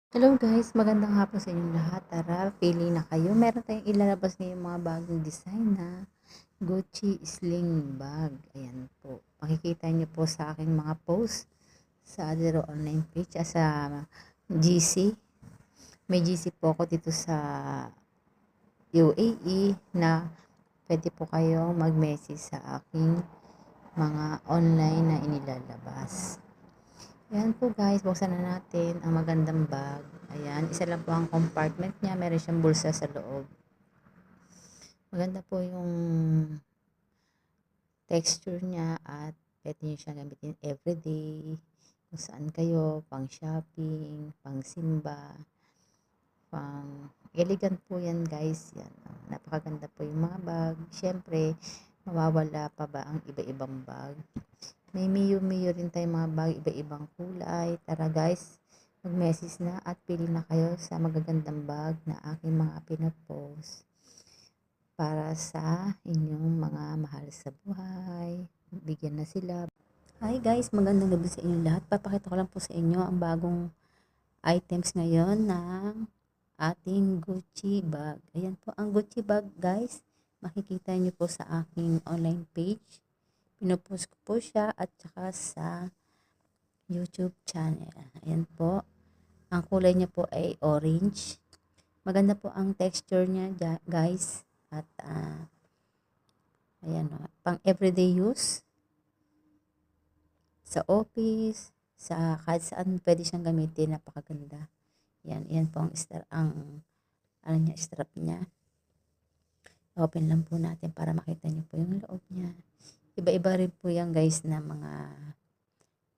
Hello guys, magandang hapon sa inyong lahat. Tara, pili na kayo. Meron tayong ilalabas ngayong mga bagong design na Gucci sling bag. Ayan po. Makikita niyo po sa aking mga post sa Adero online page sa GC. May GC po ako dito sa UAE na pwede po kayong mag-message sa aking mga online na inilalabas. Ayan po guys, buksan na natin ang magandang bag. Ayan, isa lang po ang compartment niya. Meron siyang bulsa sa loob. Maganda po yung texture niya at pwede niyo siyang gamitin everyday. Kung saan kayo, pang shopping, pang simba, pang elegant po yan guys. Yan, napakaganda po yung mga bag. Siyempre, mawawala pa ba ang iba-ibang bag? May miyo-miyo rin tayong mga bag, iba-ibang kulay. Tara guys, mag-message na at pili na kayo sa magagandang bag na aking mga pinapost para sa inyong mga mahal sa buhay. Bigyan na sila. Hi guys, magandang gabi sa inyong lahat. Papakita ko lang po sa inyo ang bagong items ngayon ng ating Gucci bag. Ayan po ang Gucci bag guys. Makikita nyo po sa aking online page. Pinopost ko po siya at saka sa YouTube channel. Ayan po. Ang kulay niya po ay orange. Maganda po ang texture niya guys. At ayan o. Pang everyday use. Sa office. Sa kahit saan pwede siyang gamitin. Napakaganda. Yan po ang strap niya. Open lang po natin para makita niyo po yung loob niya. Iba-iba rin po yan guys na mga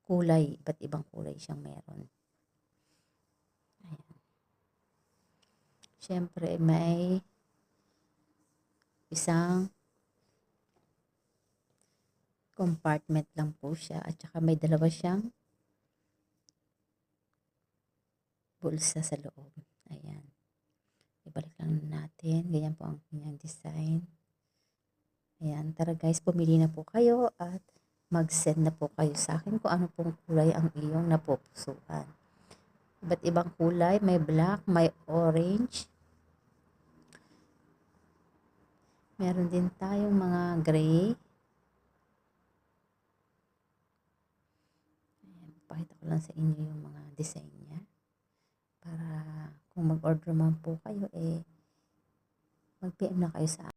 kulay. Iba't ibang kulay siyang meron. Ayan. Siyempre may isang compartment lang po siya at saka may dalawa siyang bulsa sa loob. Ayan. Ibalik lang natin. Ganyan po ang kanyang design. Ayan. Tara guys, pumili na po kayo at mag-send na po kayo sa akin kung ano pong kulay ang iyong napupusuan. Iba't ibang kulay. May black, may orange. Meron din tayong mga gray. Ayan. Pakita ko lang sa inyo yung mga design niya. Para kung mag-order man po kayo, mag-PM na kayo sa